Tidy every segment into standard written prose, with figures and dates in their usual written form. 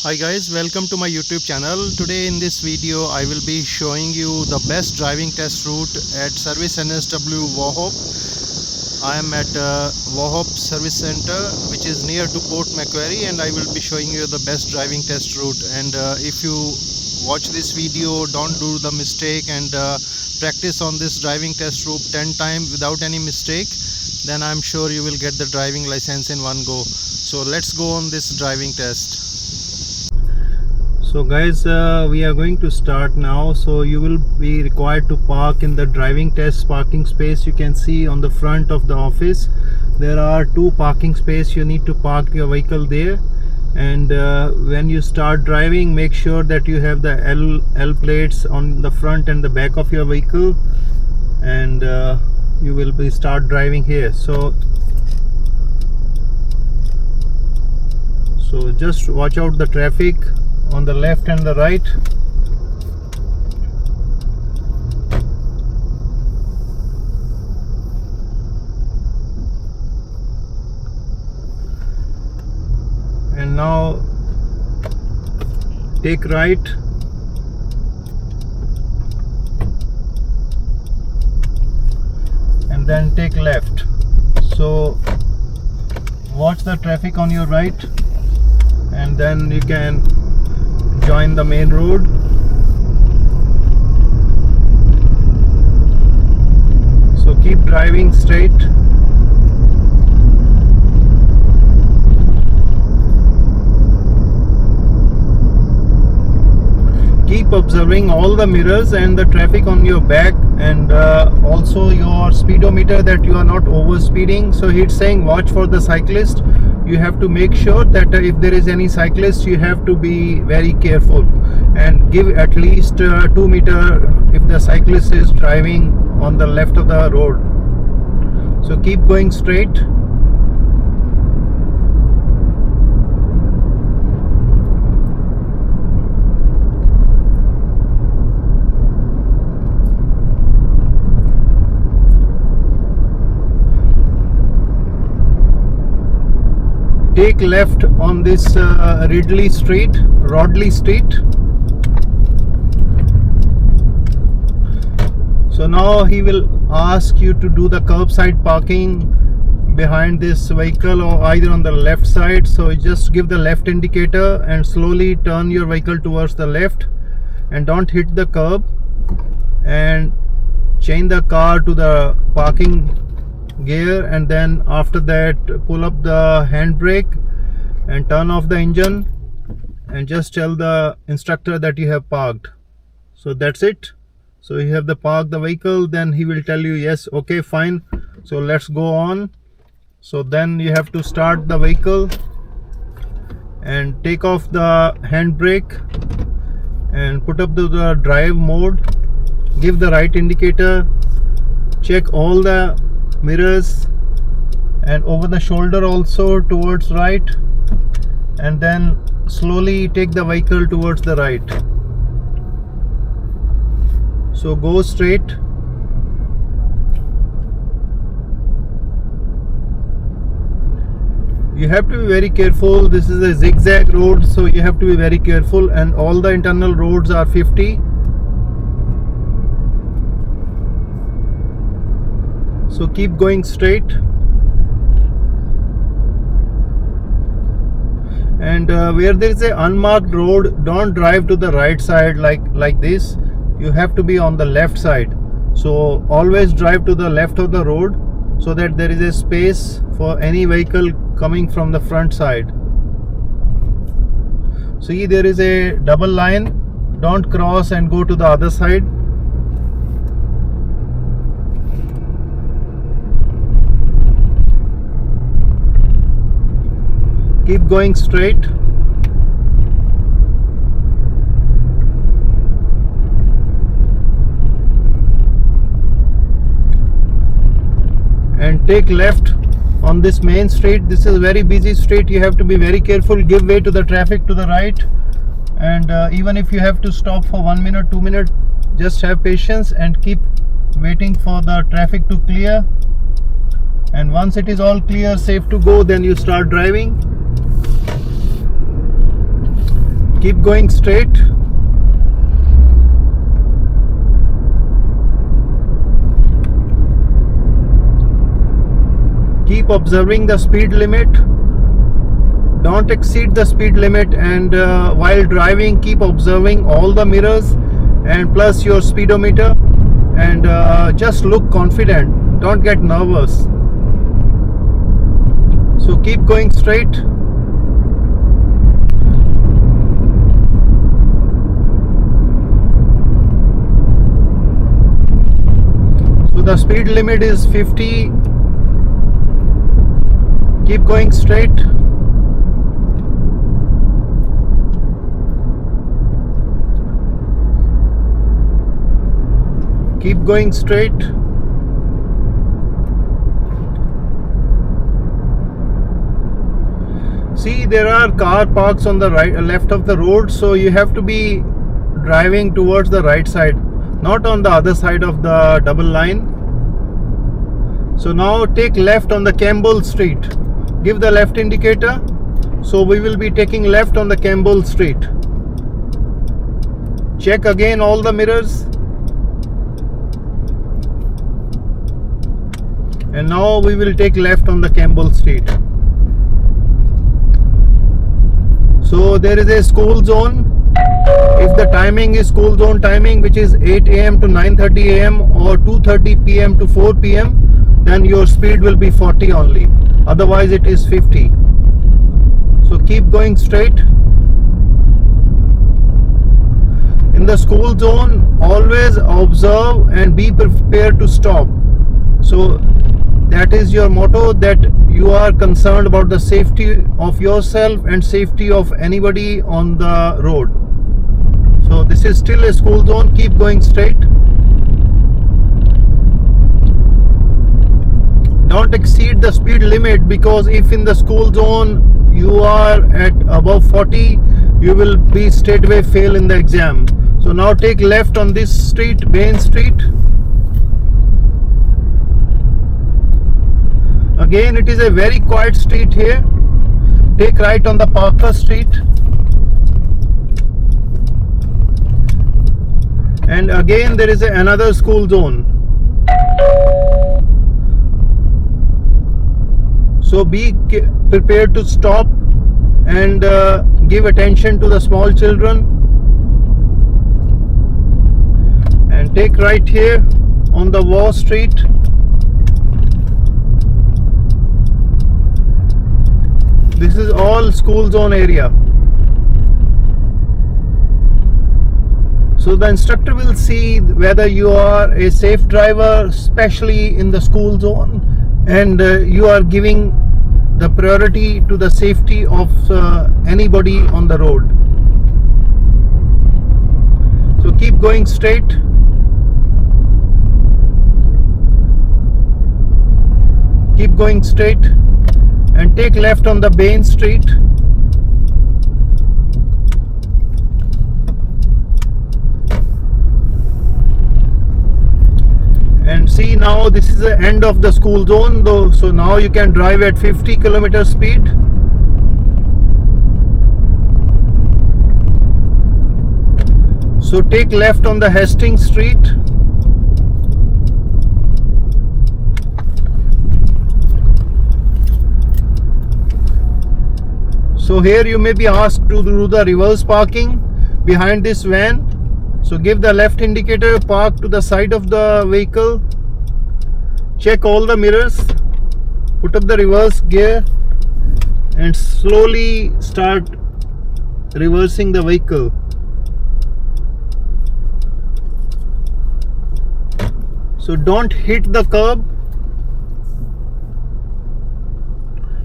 Hi guys, welcome to my YouTube channel. Today in this video I will be showing you the best driving test route at Service NSW Wauhop. I am at Wauhop Service Center, which is near to Port Macquarie, and I will be showing you the best driving test route. And if you watch this video, don't do the mistake and practice on this driving test route 10 times without any mistake, then I'm sure you will get the driving license in one go. So let's go on this driving test. So guys, we are going to start now. So you will be required to park in the driving test parking space. You can see on the front of the office there are two parking spaces. You need to park your vehicle there, and when you start driving, make sure that you have the L plates on the front and the back of your vehicle, and you will be start driving here. So just watch out the traffic on the left and the right. And now take right, and then take left. So watch the traffic on your right, and then you can join the main road. So keep driving straight. Keep observing all the mirrors and the traffic on your back, and also your speedometer, that you are not over speeding. So it's saying watch for the cyclist. You have to make sure that if there is any cyclist, you have to be very careful and give at least 2 meters if the cyclist is driving on the left of the road. So keep going straight. Take left on this Rodley Street. So now he will ask you to do the curbside parking behind this vehicle, or either on the left side. So you just give the left indicator and slowly turn your vehicle towards the left, and don't hit the curb, and change the car to the parking gear, and then after that pull up the handbrake and turn off the engine, and just tell the instructor that you have parked. So that's it. So you have to park the vehicle, then he will tell you yes, okay, fine, so let's go on. So then you have to start the vehicle and take off the handbrake and put up the drive mode, give the right indicator, check all the mirrors and over the shoulder also towards right, and then slowly take the vehicle towards the right. So go straight. You have to be very careful. This is a zigzag road, so you have to be very careful, and all the internal roads are 50. So keep going straight, and where there is a unmarked road, don't drive to the right side like this. You have to be on the left side. So always drive to the left of the road, so that there is a space for any vehicle coming from the front side. See, there is a double line. Don't cross and go to the other side. Keep going straight. And take left on this main street. This is a very busy street. You have to be very careful. Give way to the traffic to the right. And even if you have to stop for 1 minute, 2 minutes, just have patience and keep waiting for the traffic to clear. And once it is all clear, safe to go, then you start driving. Keep going straight. Keep observing the speed limit. Don't exceed the speed limit, and while driving keep observing all the mirrors and plus your speedometer, and just look confident, don't get nervous. So keep going straight. So the speed limit is 50. Keep going straight. Keep going straight. See, there are car parks on the left of the road, so you have to be driving towards the right side, not on the other side of the double line. So now take left on the Campbell Street. Give the left indicator. So we will be taking left on the Campbell Street. Check again all the mirrors. And now we will take left on the Campbell Street. So there is a school zone. If the timing is school zone timing, which is 8 AM to 9:30 AM or 2:30 PM to 4 PM, then your speed will be 40 only. Otherwise it is 50. So keep going straight. In the school zone, always observe and be prepared to stop. So that is your motto, that you are concerned about the safety of yourself and safety of anybody on the road. So this is still a school zone. Keep going straight. Don't exceed the speed limit, because if in the school zone you are at above 40, you will be straightaway fail in the exam. So now take left on this street, Bain Street. Again, it is a very quiet street here. Take right on the Parker Street. And again there is another school zone. So be prepared to stop and give attention to the small children. And take right here on the War Street. This is all school zone area. So the instructor will see whether you are a safe driver, especially in the school zone, and you are giving the priority to the safety of anybody on the road. So keep going straight. Keep going straight and take left on the Bain Street. And see, now this is the end of the school zone though, so now you can drive at 50 km speed. So take left on the Hastings Street. So here you may be asked to do the reverse parking behind this van. So give the left indicator, park to the side of the vehicle, check all the mirrors, put up the reverse gear and slowly start reversing the vehicle. So don't hit the curb.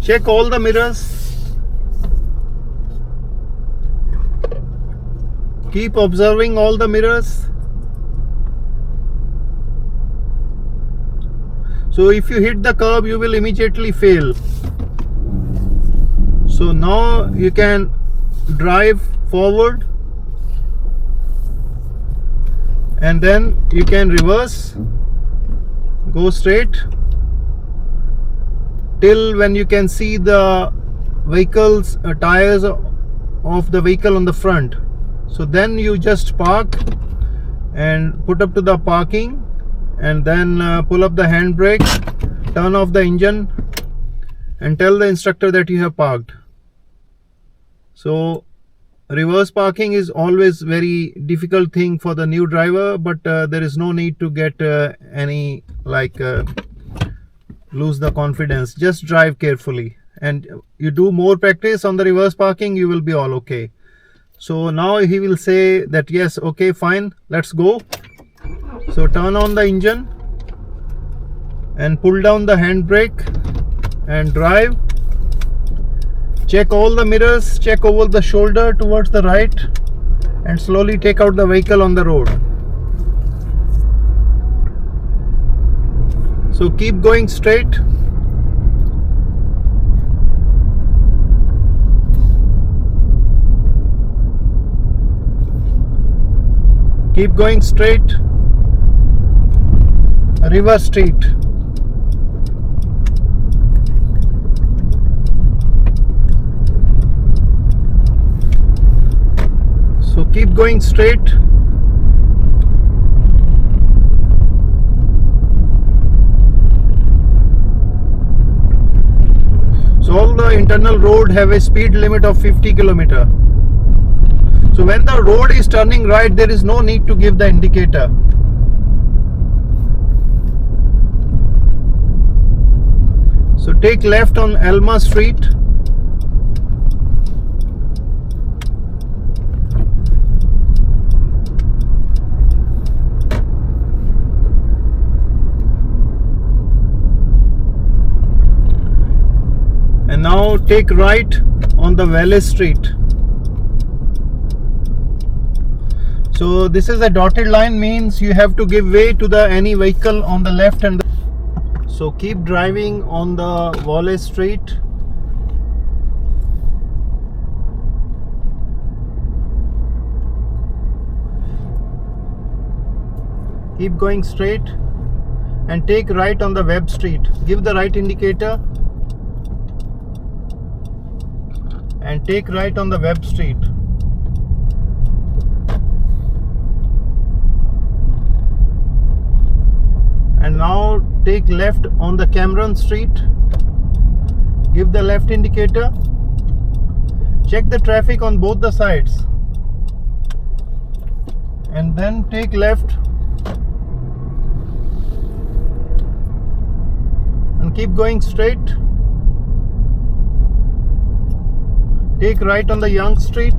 Check all the mirrors. Keep observing all the mirrors. So if you hit the curb, you will immediately fail. So now you can drive forward and then you can reverse, go straight till when you can see the vehicle's tires of the vehicle on the front. So then you just park and put up to the parking, and then pull up the handbrake, turn off the engine, and tell the instructor that you have parked. So reverse parking is always very difficult thing for the new driver, but there is no need to get any lose the confidence. Just drive carefully, and you do more practice on the reverse parking, you will be all okay. So now he will say that yes, okay, fine, let's go. So turn on the engine and pull down the handbrake and drive. Check all the mirrors, check over the shoulder towards the right, and slowly take out the vehicle on the road. So keep going straight. Keep going straight. River Street. So keep going straight. So all the internal road have a speed limit of 50 km. So when the road is turning right, there is no need to give the indicator. So take left on Elma Street. And now take right on the Valley Street. So this is a dotted line, means you have to give way to the any vehicle on the left and so keep driving on the Valley Street. Keep going straight and take right on the Webb Street. Give the right indicator and take right on the Webb Street. And now take left on the Cameron Street. Give the left indicator. Check the traffic on both the sides. And then take left. And keep going straight. Take right on the Young Street.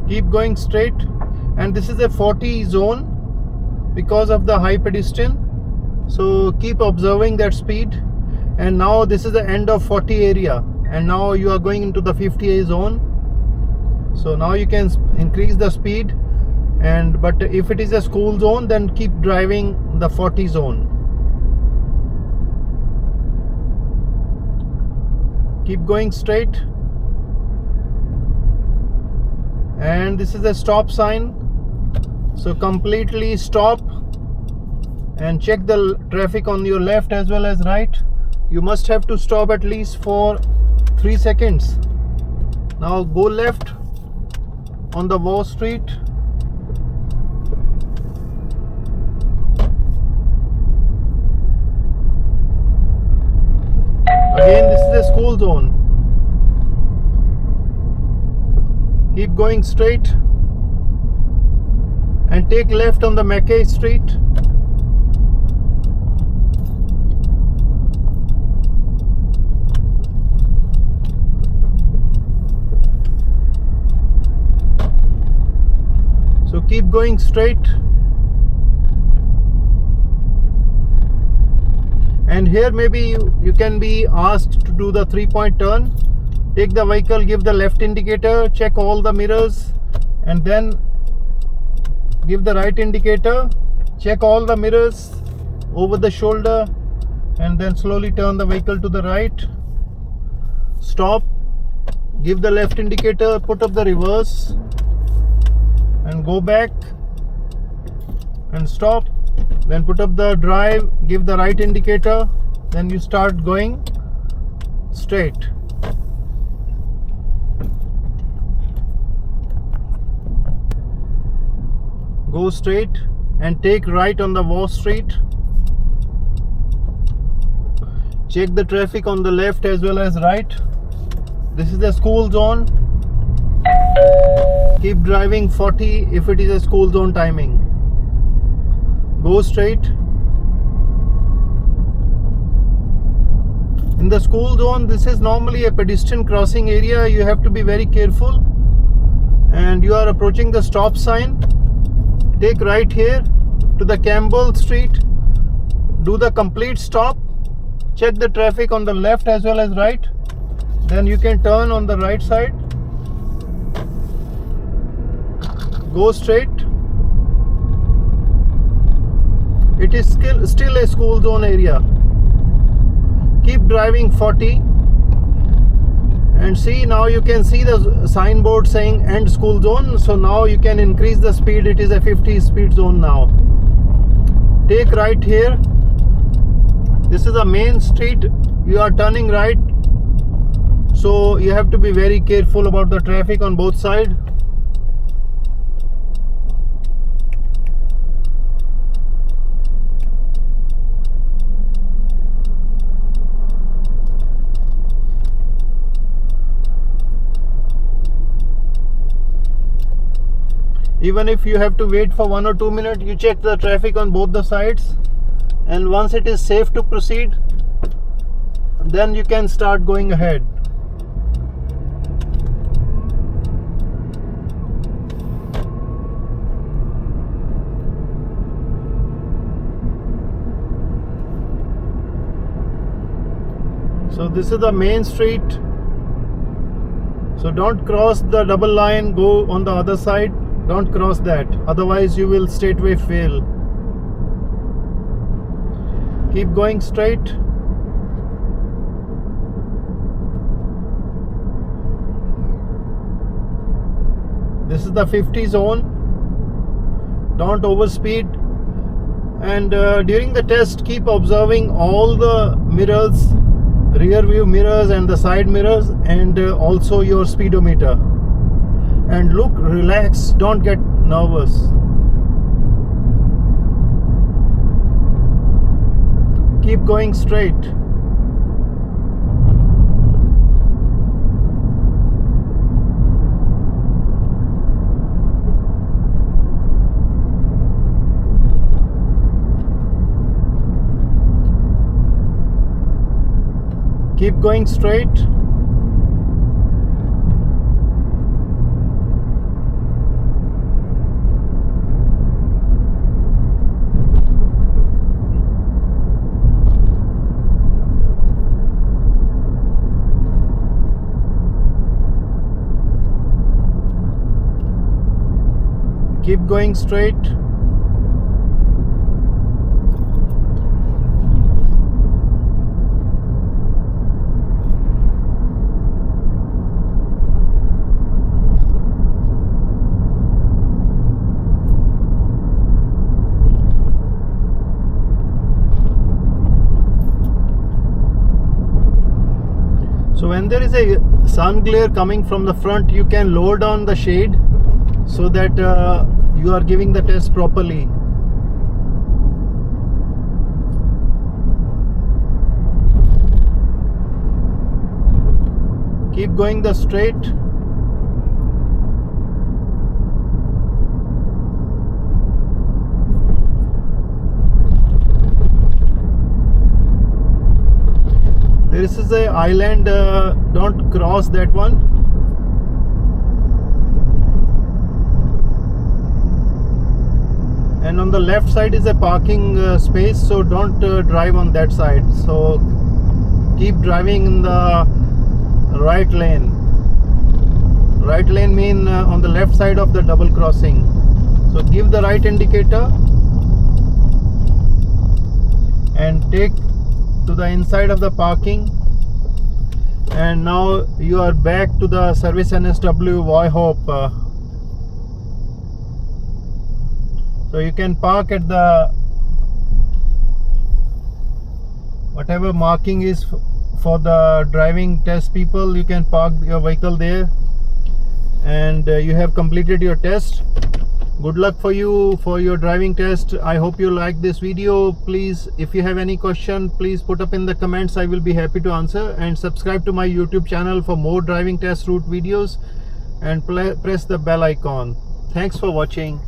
Keep going straight, and this is a 40 zone because of the high pedestrian, so keep observing that speed. And now this is the end of 40 area, and now you are going into the 50A zone. So now you can increase the speed, but if it is a school zone, then keep driving the 40 zone. Keep going straight. And this is a stop sign, so completely stop and check the traffic on your left as well as right. You must have to stop at least for 3 seconds. Now go left on the Wall Street. Again, this is a school zone. Keep going straight and take left on the Mackay Street. So keep going straight. And here maybe you can be asked to do the 3-point turn. Take the vehicle, give the left indicator, check all the mirrors, and then give the right indicator, check all the mirrors over the shoulder, and then slowly turn the vehicle to the right. Stop, give the left indicator, put up the reverse, and go back and stop, Then put up the drive, give the right indicator, then you start going straight. Go straight and take right on the Wall Street. Check the traffic on the left as well as right. This is the school zone. Keep driving 40 if it is a school zone timing. Go straight. In the school zone, this is normally a pedestrian crossing area. You have to be very careful. And you are approaching the stop sign. Take right here to the Campbell Street. Do the complete stop. Check the traffic on the left as well as right. Then you can turn on the right side. Go straight. It is still a school zone area. Keep driving 40. And see, now you can see the signboard saying end school zone. So now you can increase the speed. It is a 50 speed zone now. Take right here. This is a main street. You are turning right. So you have to be very careful about the traffic on both sides. Even if you have to wait for 1 or 2 minutes, you check the traffic on both the sides, and once it is safe to proceed, then you can start going ahead. So this is the main street. So don't cross the double line, go on the other side. Don't cross that, otherwise you will straightway fail. Keep going straight. This is the 50 zone. Don't overspeed. And during the test, keep observing all the mirrors, rear view mirrors and the side mirrors, and also your speedometer. And look, relax, don't get nervous. Keep going straight. Keep going straight. Keep going straight. So when there is a sun glare coming from the front, you can lower down the shade so that you are giving the test properly. Keep going the straight. This is a island, don't cross that one. And on the left side is a parking space, so don't drive on that side. So keep driving in the right lane. Right lane mean on the left side of the double crossing. So give the right indicator and take to the inside of the parking. And now you are back to the service NSW Wauchope. So you can park at the whatever marking is for the driving test people, you can park your vehicle there. And you have completed your test. Good luck for you for your driving test. I hope you like this video. Please, if you have any question, please put up in the comments. I will be happy to answer. And subscribe to my YouTube channel for more driving test route videos, and press the bell icon. Thanks for watching.